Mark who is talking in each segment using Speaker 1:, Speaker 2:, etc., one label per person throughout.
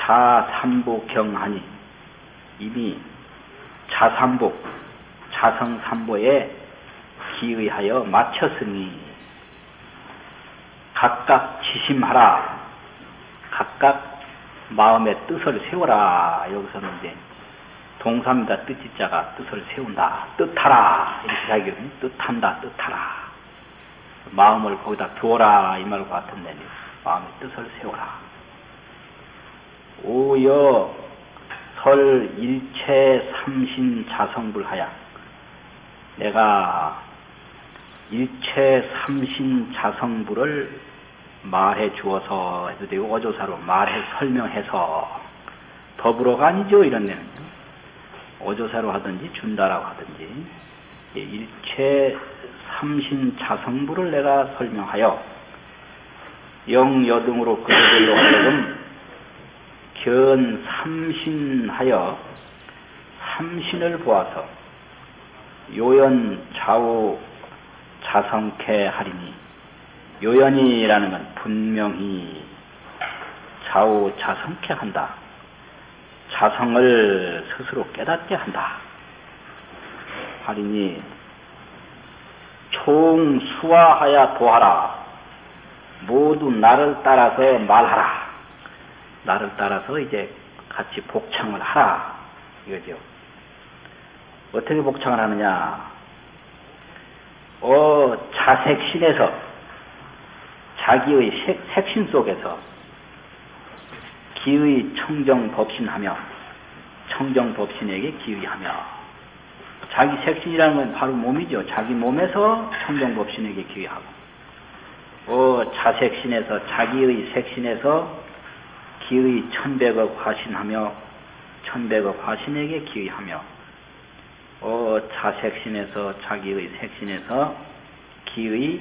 Speaker 1: 자삼보 경하니 이미 자삼복, 자성삼보에 기의하여 마쳤으니 각각 지심하라. 각각 마음의 뜻을 세워라. 여기서는 이제 동사입니다. 뜻지자가 뜻을 세운다. 뜻하라. 이렇게 자기는 뜻한다. 뜻하라. 마음을 거기다 두어라. 이 말과 같은데 마음의 뜻을 세워라. 오여 설 일체 삼신 자성불하야. 내가 일체 삼신 자성불을 말해 주어서 해도 되고 어조사로 말해 설명해서 더불어가 아니죠. 이런 데는 어조사로 하든지 준다라고 하든지 일체 삼신 자성불을 내가 설명하여 영여등으로 그대들로 하여금 견 삼신하여 삼신을 보아서 요연 좌우 자성케 하리니 요연이라는 건 분명히 좌우 자성케 한다. 자성을 스스로 깨닫게 한다. 하리니 총수화하여 도하라. 모두 나를 따라서 말하라. 나를 따라서 이제 같이 복창을 하라. 이거죠. 어떻게 복창을 하느냐? 자색신에서 자기의 색신 속에서 기의 청정법신하며 청정법신에게 기의하며 자기 색신이라는 건 바로 몸이죠. 자기 몸에서 청정법신에게 기의하고 자색신에서 자기의 색신에서 기의 천백억 화신하며 천백억 화신에게 기의하며 자색신에서 자기의 색신에서 기의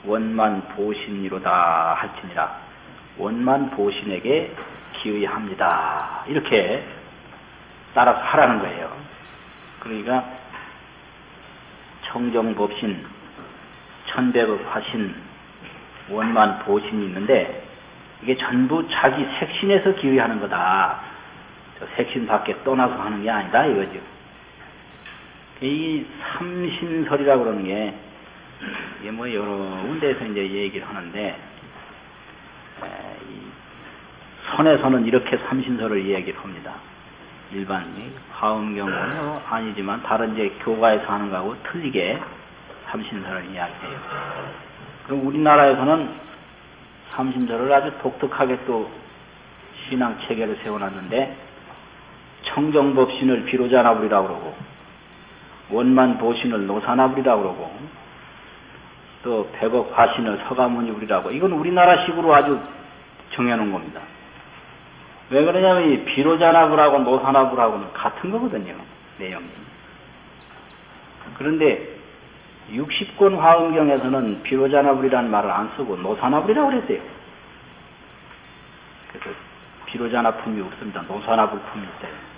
Speaker 1: 원만 보신이로다 할지니라. 원만 보신에게 기의합니다. 이렇게 따라서 하라는 거예요. 그러니까 청정법신, 천백억 화신, 원만 보신이 있는데 이게 전부 자기 색신에서 기의하는 거다. 저 색신 밖에 떠나서 하는 게 아니다 이거죠. 이 삼신설이라고 그러는 게 이게 뭐 여러 군데에서 이제 얘기를 하는데 이 선에서는 이렇게 삼신설을 얘기를 합니다. 일반 화엄경은 아니지만 다른 이제 교가에서 하는 거하고 틀리게 삼신설을 이야기해요. 그럼 우리나라에서는 삼신설을 아주 독특하게 또 신앙 체계를 세워놨는데 청정법신을 비로자나불이라고 그러고 원만보신을 노사나불이라고 그러고 또 백억 화신을 서가모니불이라고 이건 우리나라식으로 아주 정해놓은 겁니다. 왜 그러냐면 이 비로자나불하고 노사나불하고는 같은 거거든요. 내용이. 그런데 60권 화엄경에서는 비로자나불이라는 말을 안 쓰고 노사나불이라고 그랬어요. 그래서 비로자나품이 없습니다. 노사나불품이 있어요.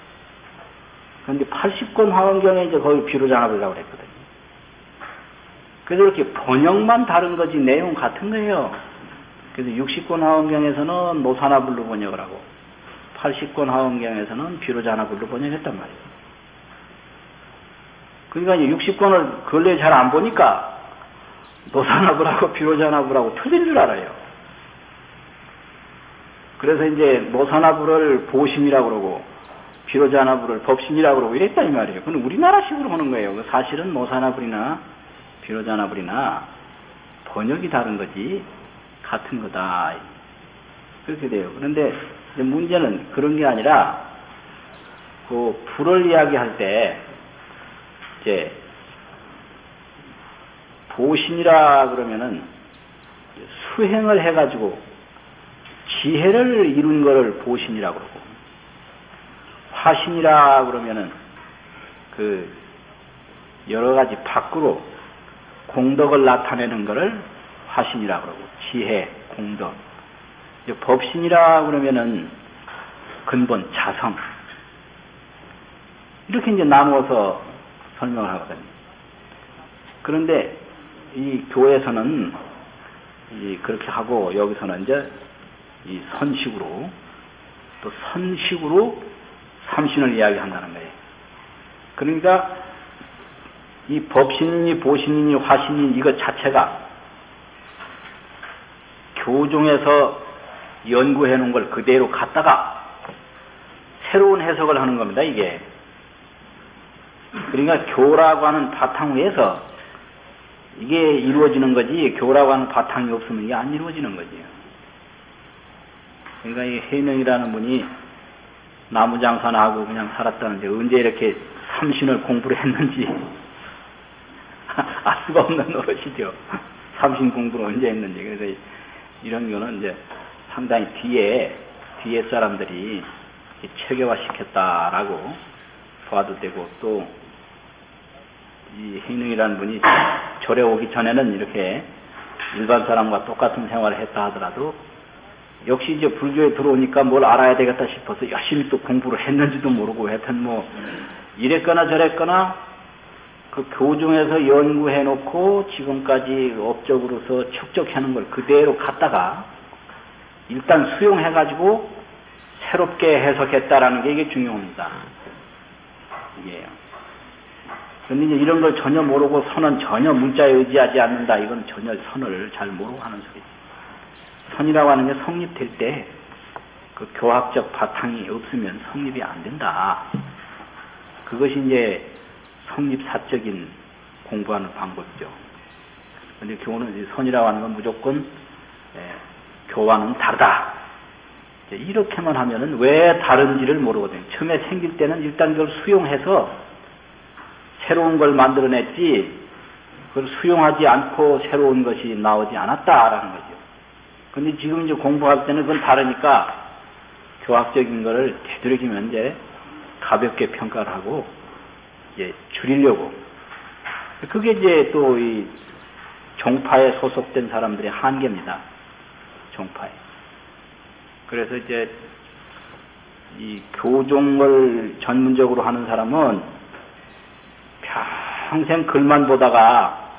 Speaker 1: 그런데 80권 화엄경에 이제 거기 비로자나불이라고 그랬거든요. 그래서 이렇게 번역만 다른 거지 내용 같은 거예요. 그래서 60권 화엄경에서는 노사나불로 번역을 하고 80권 화엄경에서는 비로자나불로 번역했단 말이에요. 그러니까 이제 60권을 근래에 잘 안 보니까 노사나불하고 비로자나불하고 틀린 줄 알아요. 그래서 이제 노사나불을 보심이라고 그러고 비로자나불을 법신이라고 그러고 이랬다 이 말이에요. 그건 우리나라식으로 하는 거예요. 사실은 노사나불이나 비로자나불이나 번역이 다른 거지 같은 거다. 그렇게 돼요. 그런데 이제 문제는 그런 게 아니라 그 불을 이야기할 때 이제 보신이라 그러면은 수행을 해가지고 지혜를 이룬 거를 보신이라고 그러고 화신이라 그러면은 그 여러 가지 밖으로 공덕을 나타내는 거를 화신이라 그러고 지혜, 공덕. 법신이라 그러면은 근본, 자성. 이렇게 이제 나누어서 설명을 하거든요. 그런데 이 교회에서는 그렇게 하고 여기서는 이제 이 선식으로 또 선식으로 삼신을 이야기한다는 거예요. 그러니까 이 법신이니 보신이니 화신이니 이것 자체가 교종에서 연구해 놓은 걸 그대로 갖다가 새로운 해석을 하는 겁니다, 이게. 그러니까 교라고 하는 바탕 위에서 이게 이루어지는 거지, 교라고 하는 바탕이 없으면 이게 안 이루어지는 거지요. 그러니까 이 해능이라는 분이 나무장사나 하고 그냥 살았다는데 언제 이렇게 삼신을 공부를 했는지 알 수가 없는 노릇이죠. 삼신 공부를 언제 했는지. 그래서 이런 거는 이제 상당히 뒤에 사람들이 체계화 시켰다라고 봐도 되고, 또 이 해능이라는 분이 절에 오기 전에는 이렇게 일반 사람과 똑같은 생활을 했다 하더라도 역시 이제 불교에 들어오니까 뭘 알아야 되겠다 싶어서 열심히 또 공부를 했는지도 모르고, 하여튼 뭐 이랬거나 저랬거나 그 교중에서 연구해 놓고 지금까지 업적으로서 축적하는 걸 그대로 갖다가 일단 수용해 가지고 새롭게 해석했다라는 게 이게 중요합니다. 이게요. 근데 이제 이런 걸 전혀 모르고 선은 전혀 문자에 의지하지 않는다, 이건 전혀 선을 잘 모르고 하는 소리죠. 선이라고 하는 게 성립될 때 그 교학적 바탕이 없으면 성립이 안 된다. 그것이 이제 성립사적인 공부하는 방법이죠. 근데 교는 선이라고 하는 건 무조건 교와는 다르다. 이렇게만 하면은 왜 다른지를 모르거든요. 처음에 생길 때는 일단 그걸 수용해서 새로운 걸 만들어냈지, 그걸 수용하지 않고 새로운 것이 나오지 않았다라는 거죠. 근데 지금 이제 공부할 때는 그건 다르니까 교학적인 거를 되도록이면 이제 가볍게 평가를 하고 이제 줄이려고. 그게 이제 또 이 종파에 소속된 사람들의 한계입니다. 종파에. 그래서 이제 이 교종을 전문적으로 하는 사람은 평생 글만 보다가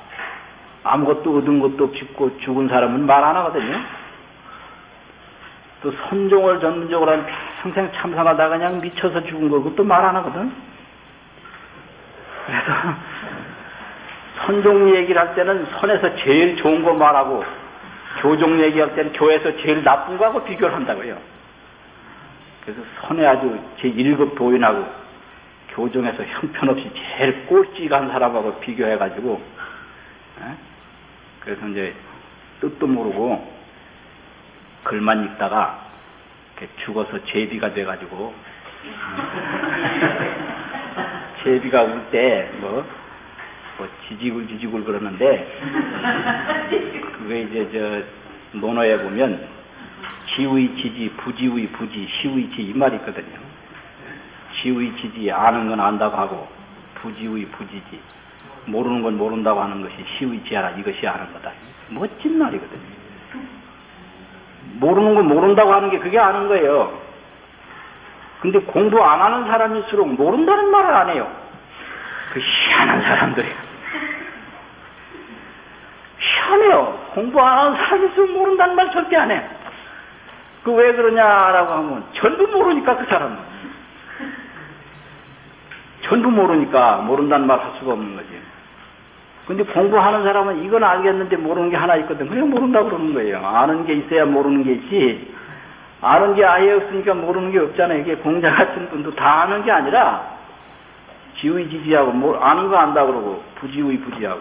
Speaker 1: 아무것도 얻은 것도 없고 죽은 사람은 말 안 하거든요. 또 선종을 전문적으로 하면 평생 참선하다가 그냥 미쳐서 죽은 거 그것도 말 안 하거든. 그래서 선종 얘기를 할 때는 선에서 제일 좋은 거 말하고, 교종 얘기할 때는 교에서 제일 나쁜 거하고 비교를 한다고요. 그래서 선에 아주 제1급 도인하고 교종에서 형편없이 제일 꼴찌한 사람하고 비교해가지고, 그래서 이제 뜻도 모르고 글만 읽다가 죽어서 제비가 돼가지고, 제비가 울 때 뭐 지지굴 그러는데, 그게 이제 저 논어에 보면 지의 지지, 부지의 부지, 시의 지 이 말이 있거든요. 지의 지지, 아는 건 안다고 하고, 부지의 부지지, 모르는 건 모른다고 하는 것이 시의 지하라, 이것이 아는 거다. 멋진 말이거든요. 모르는 건 모른다고 하는 게 그게 아는 거예요. 근데 공부 안 하는 사람일수록 모른다는 말을 안 해요. 그 희한한 사람들이에요. 희한해요. 공부 안 하는 사람일수록 모른다는 말 절대 안 해. 그 왜 그러냐라고 하면 전부 모르니까, 그 사람은. 전부 모르니까 모른다는 말 할 수가 없는 거지. 근데 공부하는 사람은 이건 알겠는데 모르는 게 하나 있거든. 그냥 모른다고 그러는 거예요. 아는 게 있어야 모르는 게 있지, 아는 게 아예 없으니까 모르는 게 없잖아요. 이게 공자 같은 분도 다 아는 게 아니라 지의지지하고 아는 거 안다 그러고, 부지의 부지하고,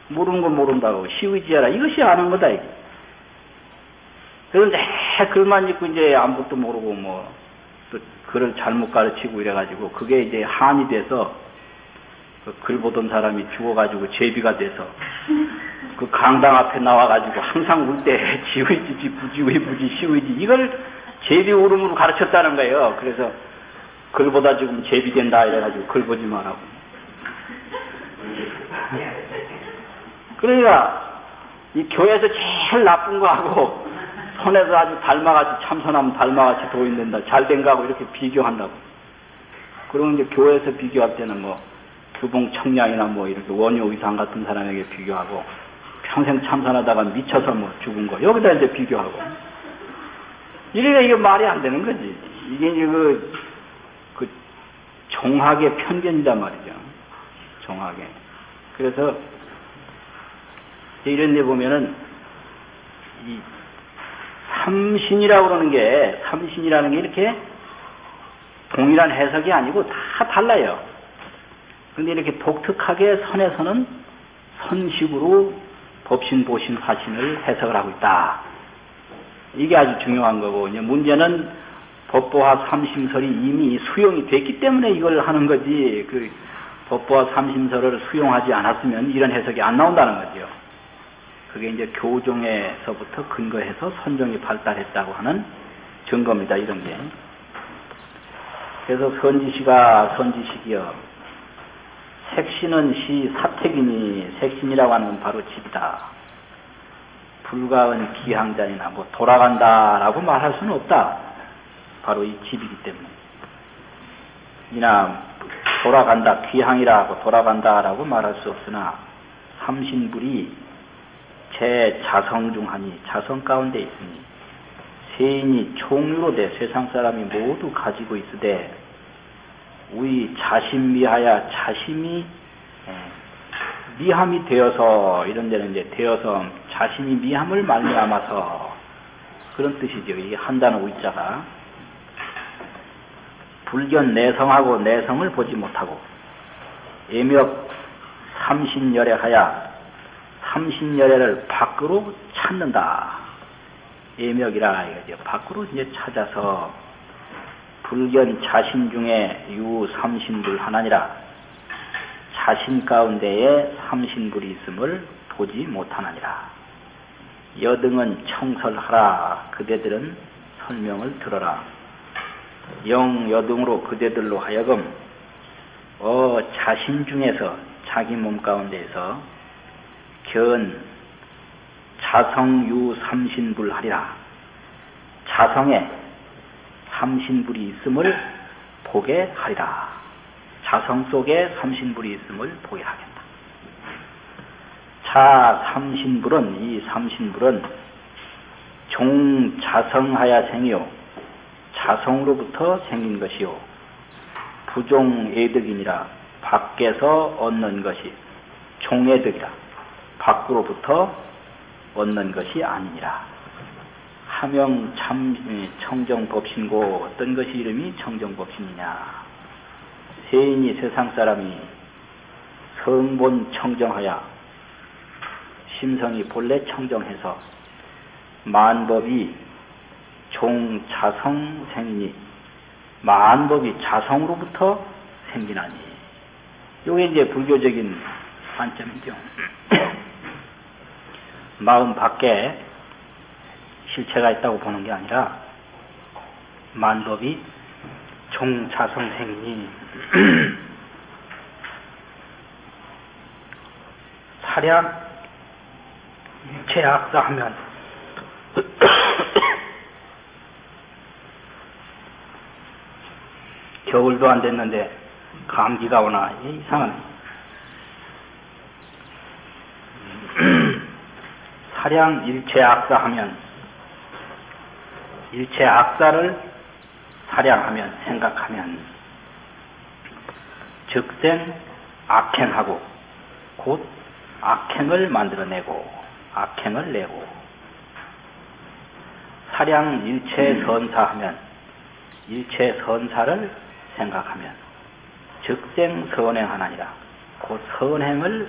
Speaker 1: 모르는 거 모른다고, 시의지하라, 이것이 아는 거다, 이게. 그래서 내 글만 읽고 이제 아무것도 모르고 또 글을 잘못 가르치고 이래가지고, 그게 이제 한이 돼서 그 글 보던 사람이 죽어가지고 제비가 돼서 그 강당 앞에 나와가지고 항상 울 때 지의지지, 부지의 부지, 시의지, 이걸 제비 울음으로 가르쳤다는 거예요. 그래서 글보다 지금 제비 된다 이래가지고 글 보지 말라고. 그러니까 이 교회에서 제일 나쁜 거하고 선에서 아주 닮아같이, 참선하면 닮아같이 도인된다, 잘된 거하고 이렇게 비교한다고. 그러면 이제 교회에서 비교할 때는 규봉 청량이나 이렇게 원효 의상 같은 사람에게 비교하고, 평생 참선하다가 미쳐서 죽은 거 여기다 이제 비교하고, 이러니까 이게 말이 안 되는 거지. 이게 이제 그 종학의 편견이란 말이죠. 종학의. 그래서 이런 데 보면은 이 삼신이라고 그러는 게, 삼신이라는 게 이렇게 동일한 해석이 아니고 다 달라요. 근데 이렇게 독특하게 선에서는 선식으로 법신, 보신, 화신을 해석을 하고 있다. 이게 아주 중요한 거고, 이제 문제는 법보화 삼심설이 이미 수용이 됐기 때문에 이걸 하는 거지, 그 법보화 삼심설을 수용하지 않았으면 이런 해석이 안 나온다는 거죠. 그게 이제 교종에서부터 근거해서 선종이 발달했다고 하는 증거입니다, 이런 게. 그래서 선지시가 선지식이여, 색신은 시 사택이니, 색신이라고 하는 건 바로 집이다. 불가은 기항자니나 뭐 돌아간다라고 말할 수는 없다. 바로 이 집이기 때문에. 이나 돌아간다, 귀향이라고 돌아간다라고 말할 수 없으나 삼신불이 제 자성 중 하니, 자성 가운데 있으니 세인이 총유로 돼 세상 사람이 모두 가지고 있으되 우리 자신 미하야 자신이 미함이 되어서, 이런 데는 이제 되어서 자신이 미함을 말미암아서, 그런 뜻이죠. 이 한단어 우자가 불견 내성하고 내성을 보지 못하고 예명 삼신열애하야 삼신열애를 밖으로 찾는다. 예명이라 이거죠. 밖으로 이제 찾아서 불견 자신 중에 유 삼신불 하나니라, 자신 가운데에 삼신불이 있음을 보지 못하느니라. 여등은 청설하라. 그대들은 설명을 들어라. 영 여등으로 그대들로 하여금 자신 중에서, 자기 몸 가운데에서 견 자성유 삼신불 하리라. 자성에 삼신불이 있음을 보게 하리라. 자성 속에 삼신불이 있음을 보게 하겠다. 자 삼신불은, 이 삼신불은 종자성하야 생이요, 자성으로부터 생긴 것이요, 부종애득이니라. 밖에서 얻는 것이 종애득이라. 밖으로부터 얻는 것이 아니니라. 하명 참 청정법신고, 어떤 것이 이름이 청정법신이냐. 세인이 세상 사람이 성본 청정하야, 심성이 본래 청정해서 만법이 종자성생이니, 만법이 자성으로부터 생기나니. 요게 이제 불교적인 관점이죠. 마음 밖에 실체가 있다고 보는 게 아니라 만법이 종자성생이니 사량 일체악사하면 겨울도 안 됐는데 감기가 오나 이상하네. 사량 일체악사하면, 일체악사를 사량하면, 생각하면 즉생 악행하고 곧 악행을 만들어내고 악행을 내고, 사량 일체 선사하면 일체 선사를 생각하면 즉생 선행하나니라. 곧 선행을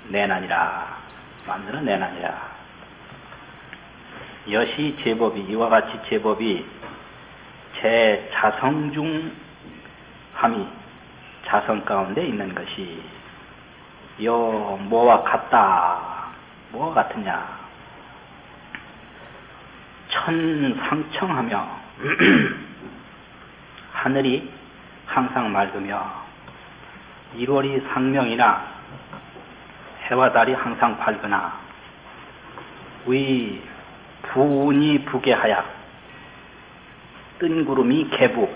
Speaker 1: 내나니라. 만들어내나니라. 여시 제법이, 이와 같이 제법이 제 자성 중 함이, 자성 가운데 있는 것이 요 뭐와 같다. 뭐가 같으냐. 천상청하며 하늘이 항상 맑으며 1월이 상명이나 해와 달이 항상 밝으나 위 부운이 부계하야 뜬 구름이 개부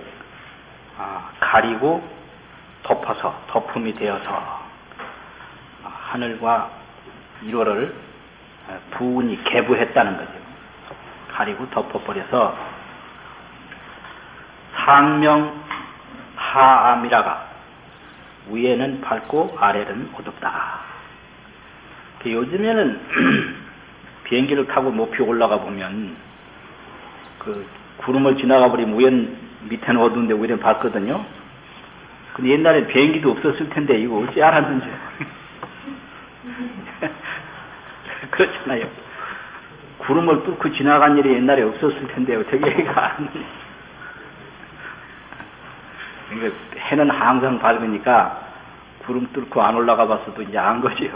Speaker 1: 가리고 덮어서 덮음이 되어서 하늘과 1월을 부운이 개부했다는 거죠. 가리고 덮어버려서 상명하암이라가 위에는 밝고 아래는 어둡다. 요즘에는 비행기를 타고 높이 올라가 보면 그 구름을 지나가 버리면 위엔 밑에는 어두운데 위에는 밝거든요. 근데 옛날에 비행기도 없었을 텐데 이거 어찌 알았는지. 그렇잖아요. 구름을 뚫고 지나간 일이 옛날에 없었을 텐데 어떻게 얘가 알았느냐. 그러니까 해는 항상 밝으니까 구름 뚫고 안 올라가 봤어도 이제 안 거지요.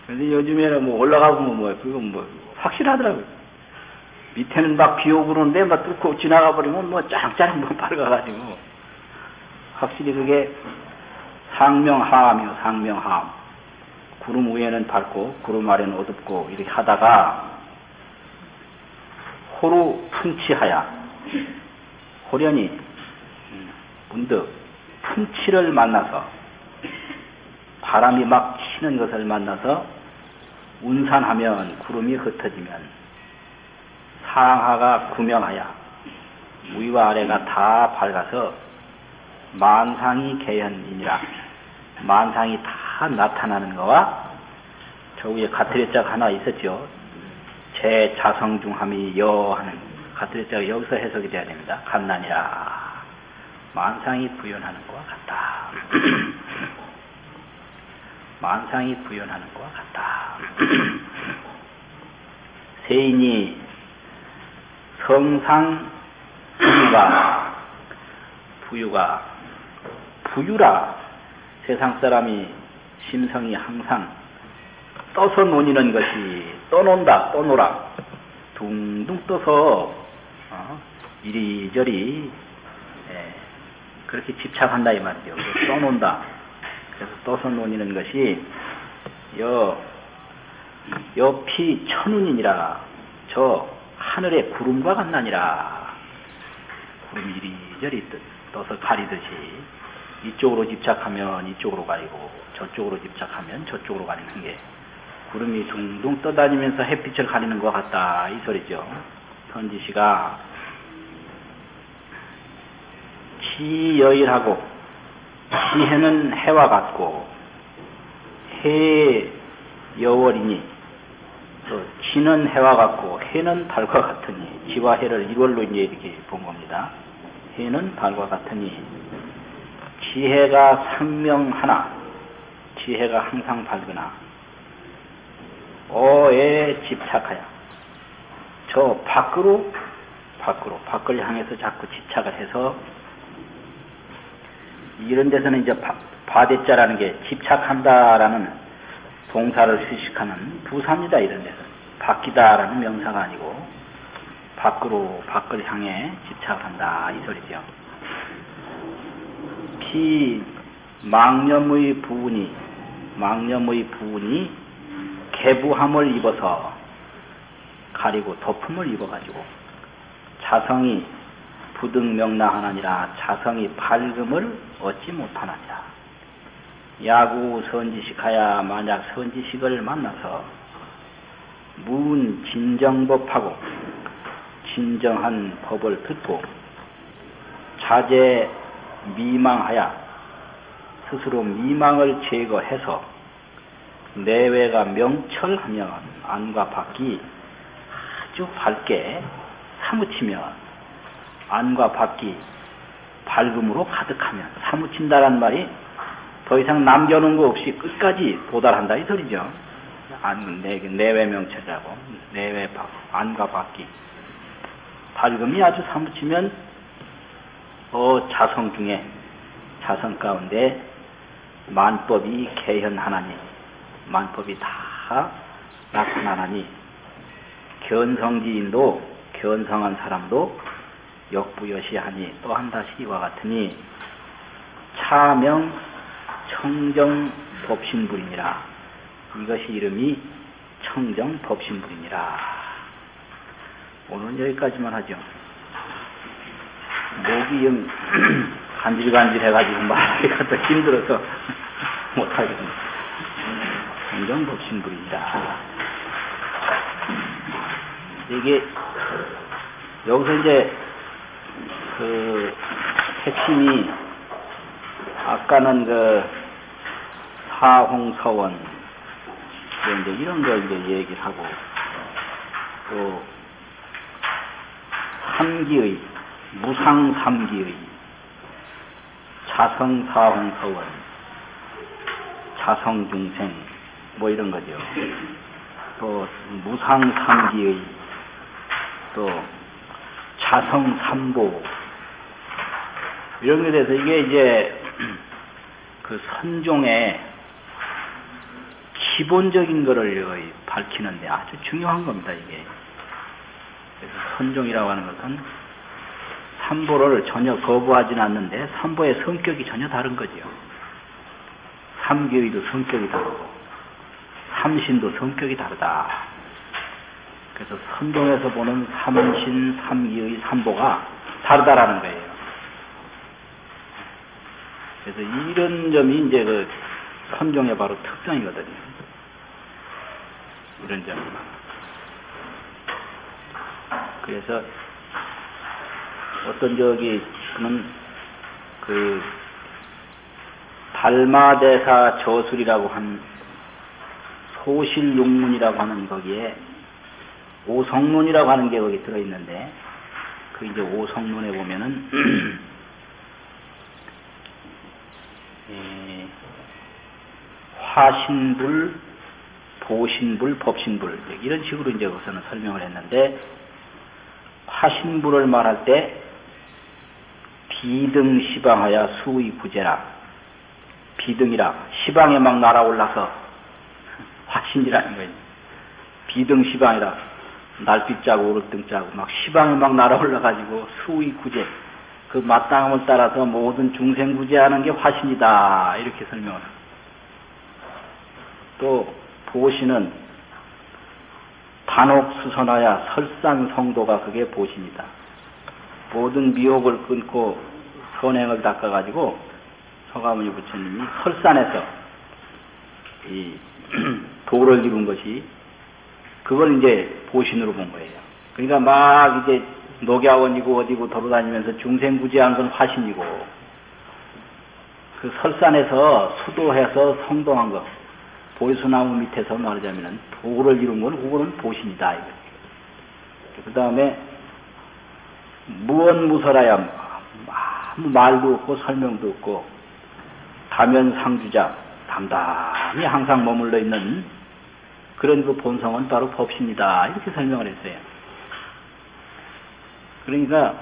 Speaker 1: 근데 요즘에는 뭐 올라가 보면 그건 확실하더라고요. 밑에는 막 비 오고 그러는데 막 뚫고 지나가 버리면 짱짱 밝아가지고 확실히 그게 상명하암이요. 상명하암. 구름 위에는 밝고 구름 아래는 어둡고 이렇게 하다가 호루 풍치하야. 호련히 문득 풍치를 만나서 바람이 막 치는 것을 만나서 운산하면 구름이 흩어지면 상하가 구명하야. 위와 아래가 다 밝아서 만상이 개현이니라. 만상이 다 나타나는 거와 저 위에 가트레짝 하나 있었죠. 제 자성중함이 여 하는 가트레짝 여기서 해석이 돼야 됩니다. 갓난이라. 만상이 구현하는 것과 같다. 만상이 구현하는 것과 같다. 세인이 성상 부유라. 세상 사람이 심성이 항상 떠서 논이는 것이 떠노라. 둥둥 떠서 이리저리 그렇게 집착한다 이 말이죠. 떠논다. 그래서 떠서 논이는 것이 옆이 천운이니라. 저 하늘의 구름과 같나니라. 구름이 이리저리 떠서 가리듯이 이쪽으로 집착하면 이쪽으로 가리고 저쪽으로 집착하면 저쪽으로 가리는 게 구름이 둥둥 떠다니면서 햇빛을 가리는 것 같다 이 소리죠. 선지시가 치여일하고 지해는 해와 같고 해 여월이니 또 지는 해와 같고 해는 달과 같으니 지와 해를 일월로 이제 이렇게 본 겁니다. 해는 달과 같으니 지혜가 상명하나 지혜가 항상 밝으나 어에 집착하여 저 밖을 향해서 자꾸 집착을 해서 이런 데서는 이제 바대자라는 게 집착한다라는 동사를 수식하는 부사입니다. 이런 데서 바뀌다라는 명사가 아니고 밖을 향해 집착한다 이 소리죠. 망념의 부운이 개부함을 입어서 가리고 덮음을 입어가지고 자성이 부득명랑하나니라. 자성이 밝음을 얻지 못하나니라. 야구 선지식하야. 만약 선지식을 만나서 문 진정법하고 진정한 법을 듣고 자제 미망하야. 스스로 미망을 제거해서 내외가 명철하면 안과 밖이 아주 밝게 사무치면 안과 밖이 밝음으로 가득하면 사무친다란 말이 더 이상 남겨놓은 거 없이 끝까지 도달한다 이 소리죠. 내외 명철이라고 내외 안과 밖이 밝음이 아주 사무치면 자성 중에 자성 가운데 만법이 개현하나니 만법이 다 나타나나니 견성지인도 견성한 사람도 역부여시하니 또한다시 이와 같으니 차명 청정법신불이니라. 이것이 이름이 청정법신불이니라. 오늘은 여기까지만 하죠. 목이 간질간질해가지고 말하기가 더 힘들어서 못하겠네. 청정법신불이니라. 이게 여기서 이제 핵심이 아까는 그 사홍서원 이제 이런 걸 이제 얘기를 하고 또 삼기의 무상삼기의 자성사홍서원 자성중생 뭐 이런 거죠. 또 무상삼기의 또 자성삼보 이런 게 돼서 이게 이제 그 선종의 기본적인 거를 밝히는데 아주 중요한 겁니다, 이게. 그래서 선종이라고 하는 것은 삼보를 전혀 거부하지는 않는데 삼보의 성격이 전혀 다른 거죠. 삼기의도 성격이 다르고 삼신도 성격이 다르다. 그래서 선종에서 보는 삼신, 삼기의, 삼보가 다르다라는 거예요. 그래서 이런 점이 이제 그 선종의 바로 특성이거든요. 이런 점. 그래서 어떤 지금은 그 달마대사 저술이라고 한 소실육문이라고 하는 거기에 오성론이라고 하는 게 거기 들어있는데 그 이제 오성론에 보면은 화신불, 보신불, 법신불 이런 식으로 이제 우선은 설명을 했는데 화신불을 말할 때 비등 시방하여 수의 구제라 비등이라 시방에 막 날아올라서 화신이라는 거예요. 비등 시방이라 날빛 자고 오르등 자고 막 시방에 막 날아올라가지고 수의 구제 그 마땅함을 따라서 모든 중생 구제하는 게 화신이다 이렇게 설명을 합니다. 또 보신은 단옥수선하여 설산성도가 그게 보신이다. 모든 미혹을 끊고 선행을 닦아가지고 서가모니 부처님이 설산에서 이 도를 이룬 것이 그걸 이제 보신으로 본 거예요. 그러니까 막 이제 녹야원이고 어디고 돌아다니면서 중생 구제한 건 화신이고 그 설산에서 수도해서 성동한 것 보리수나무 밑에서 말하자면 도를 이룬 건 그거는 보신이다. 그 다음에 무언무설하야 아무 말도 없고 설명도 없고 다면상주자 담담히 항상 머물러 있는 그런 그 본성은 바로 법신이다. 이렇게 설명을 했어요. 그러니까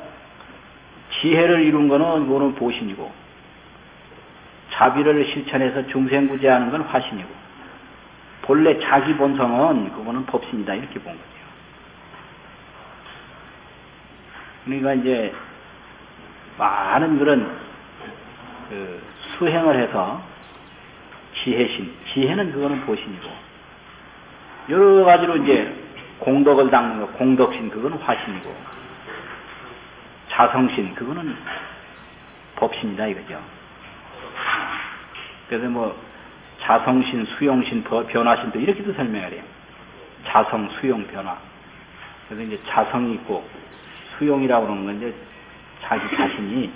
Speaker 1: 지혜를 이룬 거는 그거는 보신이고 자비를 실천해서 중생구제하는 건 화신이고 본래 자기 본성은 그거는 법신이다. 이렇게 본 거죠. 그러니까 이제 많은 그런 그 수행을 해서 지혜는 그거는 보신이고 여러 가지로 이제 공덕을 닦는 거 공덕신 그거는 화신이고 자성신 그거는 법신이다 이거죠. 그래서 뭐 자성신, 수용신, 변화신도 이렇게도 설명을 해요. 자성, 수용, 변화. 그래서 이제 자성이 있고 수용이라고 그러는 건 이제 자기 자신이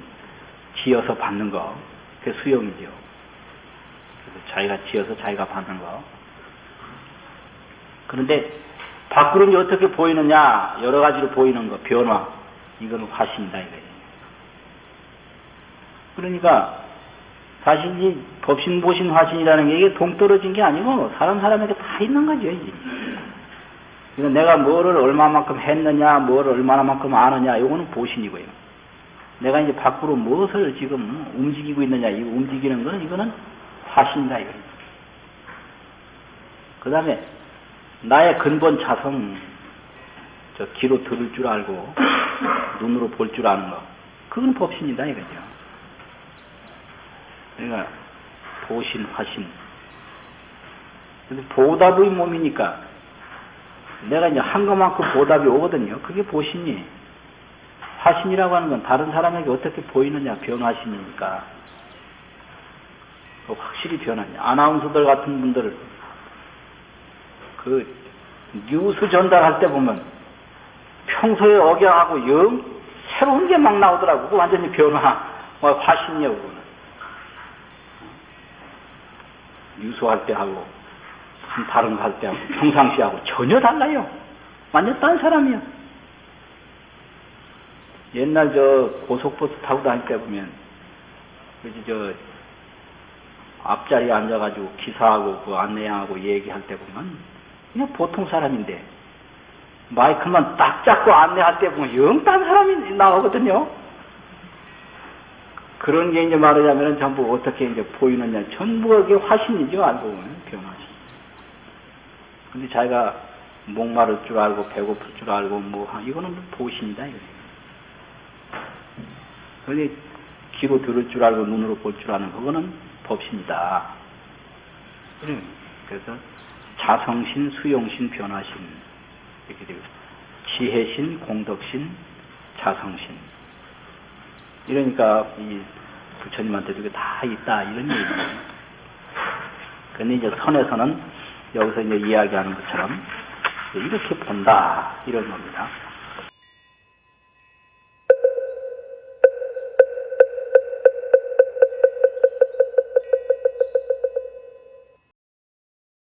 Speaker 1: 지어서 받는 거. 그게 수용이죠. 그래서 자기가 지어서 자기가 받는 거. 그런데 밖으로 이제 어떻게 보이느냐? 여러 가지로 보이는 거, 변화. 이건 화신이다 이거예요. 그러니까 사실 이 법신, 보신, 화신이라는 게 이게 동떨어진 게 아니고 사람에게 다 있는 거죠. 이제. 그러니까 내가 뭐를 얼마만큼 했느냐, 뭐를 얼마나만큼 아느냐, 이거는 보신이고요. 내가 이제 밖으로 무엇을 지금 움직이고 있느냐, 이 움직이는 거는 이거는 화신이다 이거예요. 그 다음에 나의 근본 자성, 저 귀로 들을 줄 알고 눈으로 볼 줄 아는 거, 그건 법신이다 이거죠. 그러니까 보신, 화신. 근데 보답의 몸이니까 내가 이제 한 것만큼 보답이 오거든요. 그게 보신이. 화신이라고 하는 건 다른 사람에게 어떻게 보이느냐, 변화신이니까. 확실히 변하냐. 아나운서들 같은 분들 그 뉴스 전달할 때 보면 평소에 억양하고 영 새로운 게 막 나오더라고. 그 완전히 변화. 화신이요, 그거는. 유수할 때 하고, 다른 거 할 때 하고, 평상시 하고 전혀 달라요. 완전 딴 사람이요. 옛날 고속버스 타고 다닐 때 보면, 앞자리에 앉아가지고 기사하고 그 안내양하고 얘기할 때 보면, 그냥 보통 사람인데, 마이크만 딱 잡고 안내할 때 보면 영 딴 사람이 나오거든요. 그런 게 이제 말하자면 전부 어떻게 이제 보이느냐. 전부 그게 화신이죠, 알고 보면. 변화신. 근데 자기가 목마를 줄 알고, 배고플 줄 알고, 이거는 보신이다, 이거예요. 근데 귀로 들을 줄 알고, 눈으로 볼 줄 아는 그거는 법신이다. 그래서 자성신, 수용신, 변화신. 이렇게 되고, 지혜신, 공덕신, 자성신. 이러니까 이 부처님한테도 이게 다 있다 이런 얘기예요. 그런데 이제 선에서는 여기서 이제 이야기하는 것처럼 이렇게 본다 이런 겁니다.